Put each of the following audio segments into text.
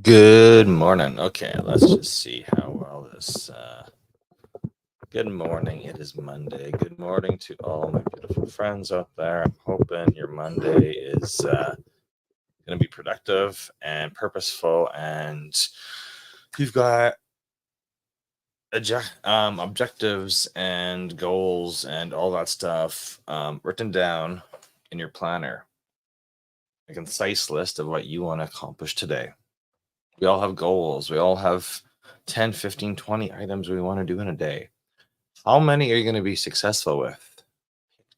Good morning. Okay, let's just see how well this. Good morning. It is Monday. Good morning to all my beautiful friends out there. I'm hoping your Monday is going to be productive and purposeful, and you've got objectives and goals and all that stuff written down in your planner. A concise list of what you want to accomplish today. We all have goals. We all have 10, 15, 20 items we want to do in a day. How many are you going to be successful with?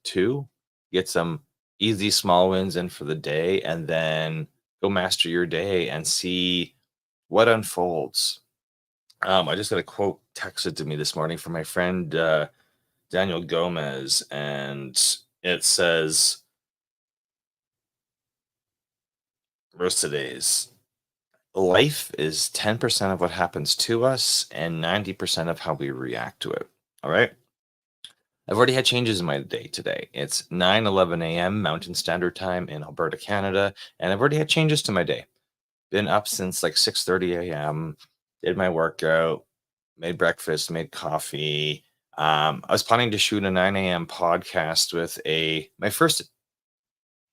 Two? Get some easy small wins in for the day and then go master your day and see what unfolds. I just got a quote texted to me this morning from my friend Daniel Gomez, and it says, verse today's life is 10% of what happens to us and 90% of how we react to it. All right. I've already had changes in my day today. It's 9:11 a.m. Mountain Standard Time in Alberta, Canada, and I've already had changes to my day. Been up since like 6:30 a.m., did my workout, made breakfast, made coffee. I was planning to shoot a 9 a.m. podcast with my first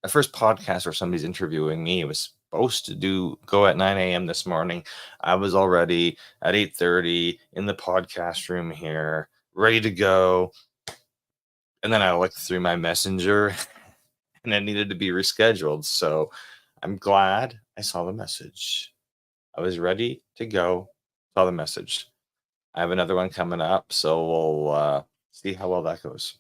podcast where somebody's interviewing me. It was supposed to go at 9 a.m. this morning. I was already at 8:30 in the podcast room here, ready to go. And then I looked through my messenger and it needed to be rescheduled. So I'm glad I saw the message. I was ready to go, saw the message. I have another one coming up, so we'll see how well that goes.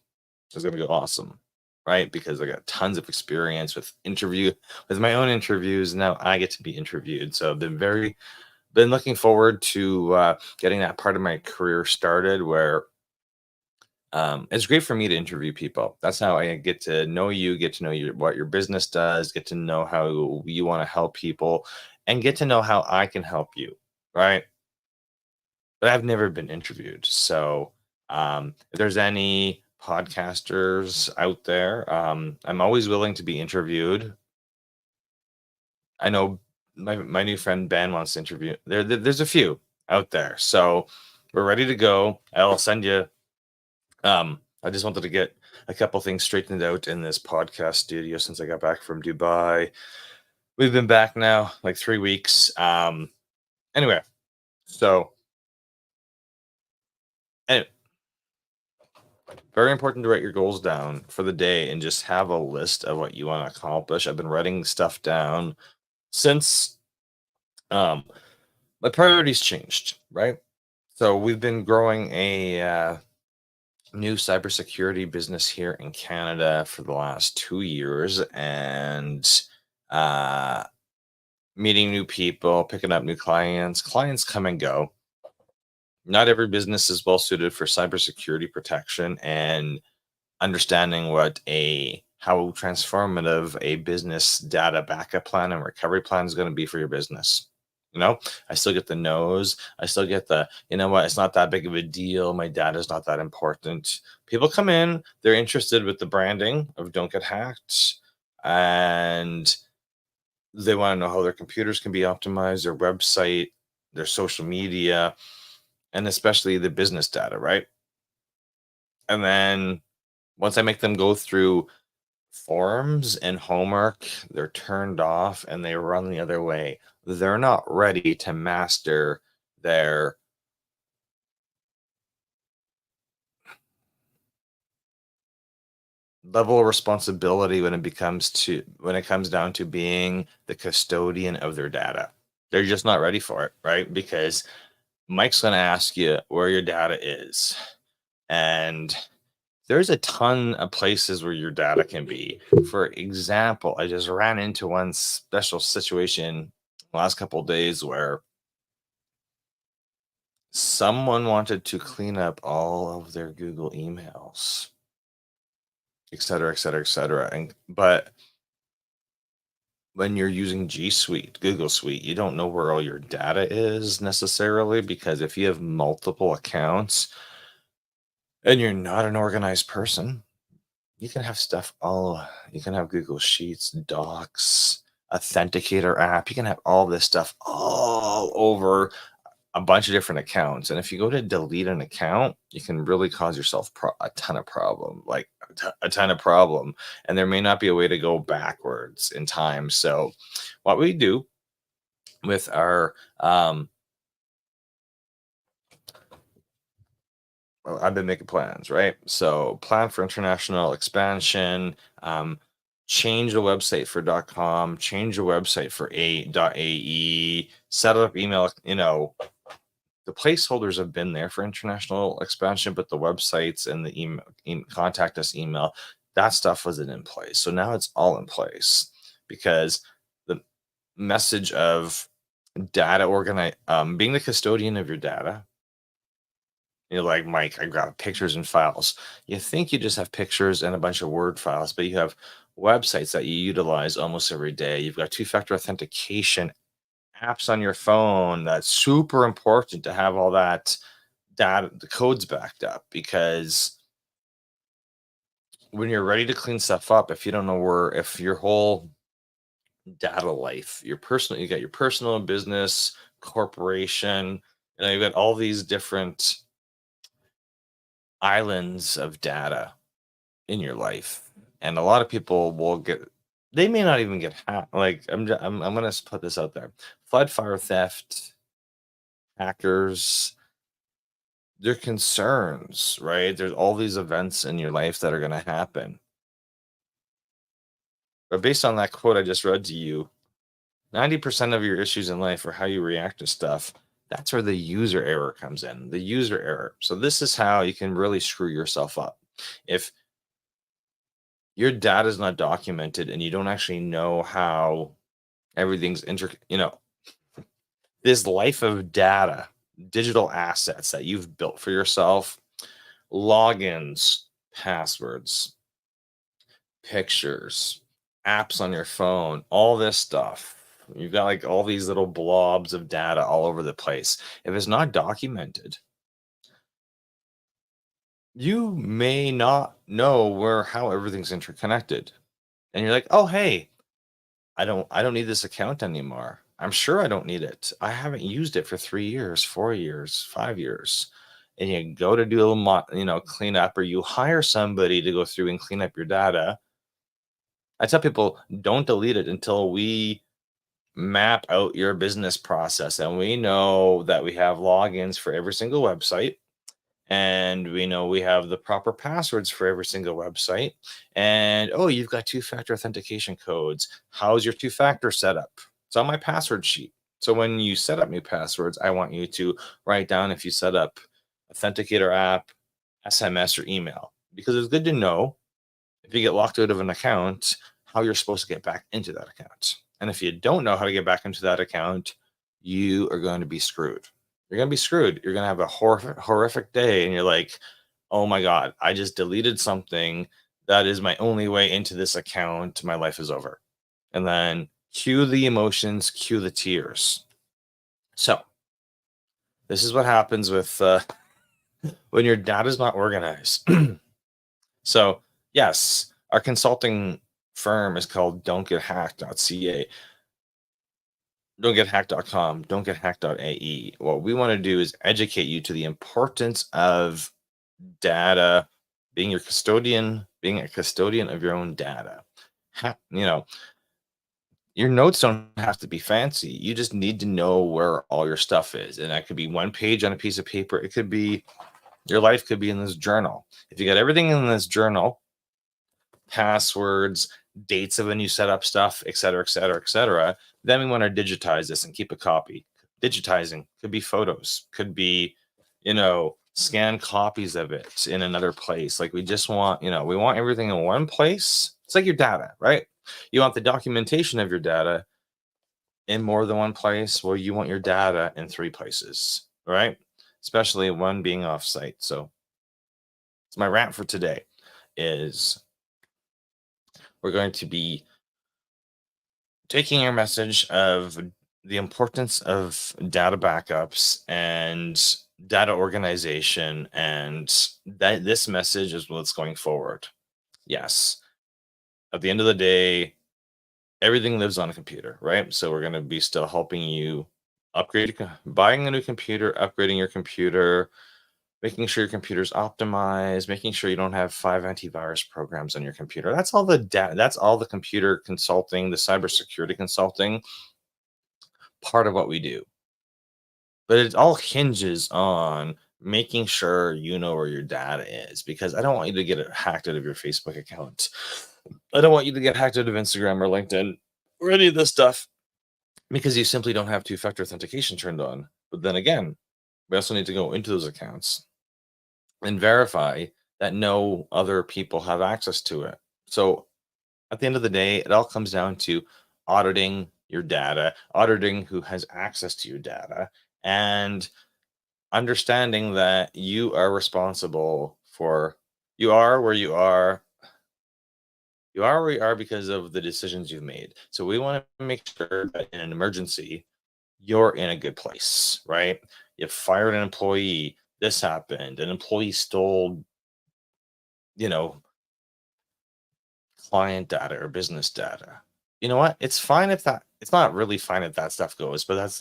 It's gonna go awesome, right? Because I got tons of experience with my own interviews. Now I get to be interviewed, so I've been looking forward to getting that part of my career started. Where it's great for me to interview people. That's how I get to know you, get to know what your business does, get to know how you want to help people, and get to know how I can help you, right? But I've never been interviewed. So if there's any podcasters out there, I'm always willing to be interviewed. I know my new friend Ben wants to interview. There's a few out there. So we're ready to go. I'll send you. I just wanted to get a couple things straightened out in this podcast studio since I got back from Dubai. We've been back now like 3 weeks. Anyway, so anyway, very important to write your goals down for the day and just have a list of what you want to accomplish. I've been writing stuff down since um, my priorities changed, right? So we've been growing a new cybersecurity business here in Canada for the last 2 years, and uh, meeting new people, picking up new clients. Clients come and go. Not every business is well suited for cybersecurity protection, and understanding what a how transformative a business data backup plan and recovery plan is going to be for your business. I still get the no's. I still get the, you know what, it's not that big of a deal. My data is not that important. People come in, they're interested with the branding of don't get hacked. And they want to know how their computers can be optimized, their website, their social media, and especially the business data, right? And then once I make them go through forms and homework, they're turned off and they run the other way. They're not ready to master their level of responsibility when it comes down to being the custodian of their data. They're just not ready for it, right? Because Mike's going to ask you where your data is. And there's a ton of places where your data can be. For example, I just ran into one special situation last couple of days where someone wanted to clean up all of their Google emails, et cetera, et cetera, et cetera. But when you're using G Suite, Google Suite, you don't know where all your data is necessarily, because if you have multiple accounts and you're not an organized person, you can have stuff all you can have Google Sheets, Docs, authenticator app. You can have all this stuff all over a bunch of different accounts. And if you go to delete an account, you can really cause yourself a ton of problem, like a ton of problem. And there may not be a way to go backwards in time. So what we do with our well, I've been making plans, right? So plan for international expansion, change the website for .com, change the website for .ae, set up email, the placeholders have been there for international expansion, but the websites and the email, contact us email, that stuff wasn't in place. So now it's all in place because the message of data being the custodian of your data. You're like, Mike, I got pictures and files. You think you just have pictures and a bunch of Word files, but you have websites that you utilize almost every day. You've got two-factor authentication apps on your phone. That's super important to have all that data, the codes backed up, because when you're ready to clean stuff up, if you don't know if your whole data life, you got your personal business, corporation, you've got all these different islands of data in your life, and a lot of people they may not even get hacked. Like I'm gonna put this out there: flood, fire, theft, hackers. They're concerns, right? There's all these events in your life that are gonna happen. But based on that quote I just read to you, 90% of your issues in life are how you react to stuff. That's where the user error comes in. The user error. So this is how you can really screw yourself up. If your data is not documented and you don't actually know how everything's this life of data, digital assets that you've built for yourself, logins, passwords, pictures, apps on your phone, all this stuff. You've got like all these little blobs of data all over the place. If it's not documented, you may not know how everything's interconnected. And you're like, "Oh, hey, I don't need this account anymore. I'm sure I don't need it. I haven't used it for 3 years, 4 years, 5 years." And you go to do a little clean up, or you hire somebody to go through and clean up your data. I tell people, don't delete it until we map out your business process and we know that we have logins for every single website, and we know we have the proper passwords for every single website. And oh, you've got two-factor authentication codes. How's your two-factor setup? It's on my password sheet. So when you set up new passwords, I want you to write down if you set up authenticator app, SMS, or email, because it's good to know if you get locked out of an account, how you're supposed to get back into that account. And if you don't know how to get back into that account, you are going to be screwed. You're going to be screwed. You're going to have a horrific day. And you're like, oh my God, I just deleted something that is my only way into this account. My life is over. And then cue the emotions, cue the tears. So this is what happens with when your data is not organized. So yes, our consulting firm is called don'tgethacked.ca. Don'tgethacked.com, don'tgethacked.ae. What we want to do is educate you to the importance of data, being a custodian of your own data. Your notes don't have to be fancy. You just need to know where all your stuff is. And that could be one page on a piece of paper. It could be, your life could be in this journal. If you got everything in this journal, passwords, dates of when you set up stuff, et cetera, et cetera, et cetera, then we want to digitize this and keep a copy. Digitizing could be photos, could be, scan copies of it in another place. Like we just want, we want everything in one place. It's like your data, right? You want the documentation of your data in more than one place. Well, you want your data in 3 places, right? Especially one being offsite. So it's my rant for today is we're going to be taking your message of the importance of data backups and data organization, and that this message is what's going forward. Yes. At the end of the day, everything lives on a computer, right? So we're going to be still helping you upgrade, buying a new computer, upgrading your computer, making sure your computer's optimized, making sure you don't have 5 antivirus programs on your computer. That's all that's all the computer consulting, the cybersecurity consulting part of what we do. But it all hinges on making sure you know where your data is, because I don't want you to get it hacked out of your Facebook account. I don't want you to get hacked out of Instagram or LinkedIn or any of this stuff because you simply don't have two-factor authentication turned on. But then again, we also need to go into those accounts and verify that no other people have access to it. So at the end of the day, it all comes down to auditing your data, auditing who has access to your data, and understanding that you are responsible for, you are where you are. You are where you are because of the decisions you've made. So we want to make sure that in an emergency, you're in a good place, right? You fired an employee, this happened, an employee stole, you know, client data or business data. You know what? It's fine if that, it's not really fine if that stuff goes, but that's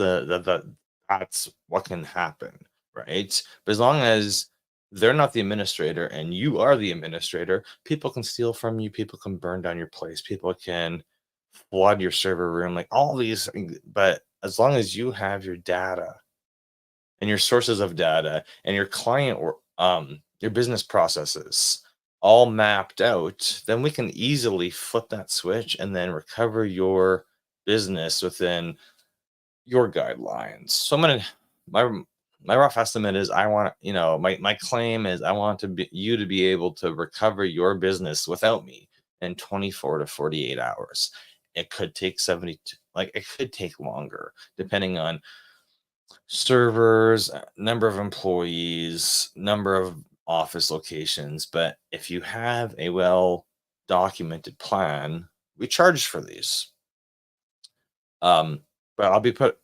that's what can happen, right? But as long as they're not the administrator and you are the administrator, people can steal from you, people can burn down your place, people can flood your server room, like all these things. But as long as you have your data and your sources of data and your client or your business processes all mapped out, then we can easily flip that switch and then recover your business within your guidelines. So I'm gonna, my my rough estimate is I want, my claim is I want to be you to be able to recover your business without me in 24 to 48 hours. It could take 70, like it could take longer depending on servers, number of employees, number of office locations. But if you have a well documented plan, we charge for these. But I'll be put.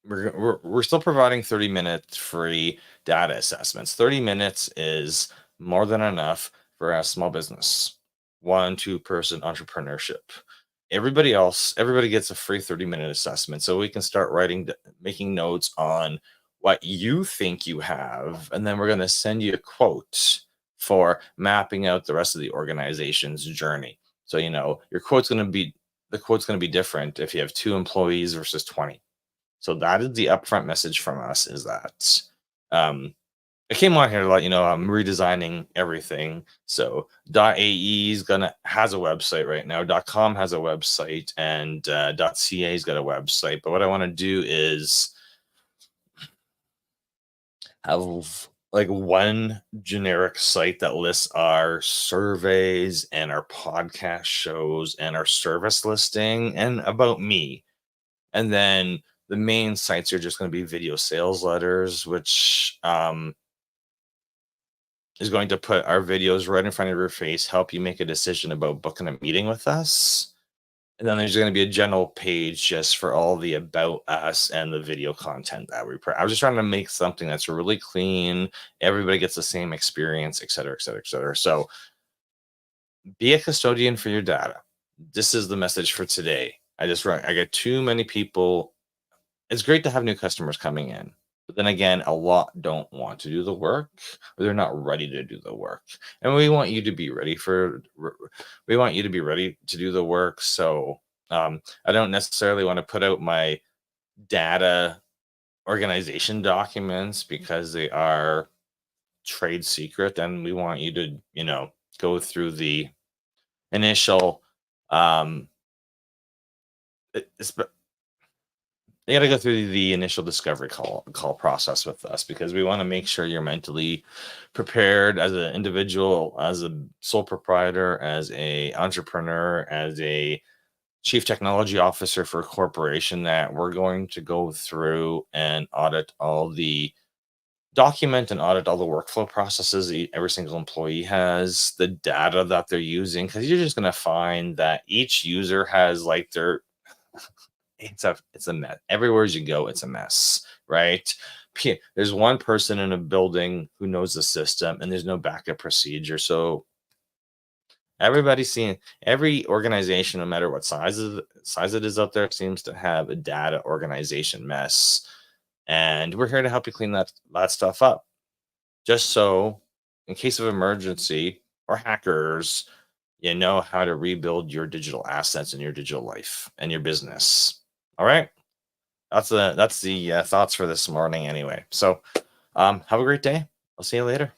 We're still providing 30-minute free data assessments. 30 minutes is more than enough for a small business, 1, 2 person entrepreneurship. Everybody gets a free 30-minute assessment. So we can start making notes on what you think you have. And then we're going to send you a quote for mapping out the rest of the organization's journey. So, your the quote's going to be different if you have 2 employees versus 20. So that is the upfront message from us, is that I came on here to let you know I'm redesigning everything. So .ae has a website right now. .com has a website, and .ca's got a website. But what I want to do is have like one generic site that lists our surveys and our podcast shows and our service listing and about me. And then the main sites are just going to be video sales letters, which is going to put our videos right in front of your face, help you make a decision about booking a meeting with us. And then there's going to be a general page just for all the about us and the video content that we put. I was just trying to make something that's really clean. Everybody gets the same experience, et cetera, et cetera, et cetera. So be a custodian for your data. This is the message for today. I got too many people. It's great to have new customers coming in, but then again, a lot don't want to do the work, or they're not ready to do the work. And we want you to be ready to do the work. So I don't necessarily want to put out my data organization documents because they are trade secret. And we want you to, go through the initial, it's, you got to go through the initial discovery call process with us, because we want to make sure you're mentally prepared as an individual, as a sole proprietor, as a entrepreneur, as a chief technology officer for a corporation, that we're going to go through and audit all the workflow processes every single employee has, the data that they're using, because you're just going to find that each user has like their it's a mess. Everywhere you go, it's a mess, right? There's one person in a building who knows the system, and there's no backup procedure. So Everybody's seeing, every organization, no matter what size it is out there, seems to have a data organization mess. And we're here to help you clean that stuff up. Just so, in case of emergency or hackers, you know how to rebuild your digital assets in your digital life and your business. All right. That's the thoughts for this morning anyway. So have a great day. I'll see you later.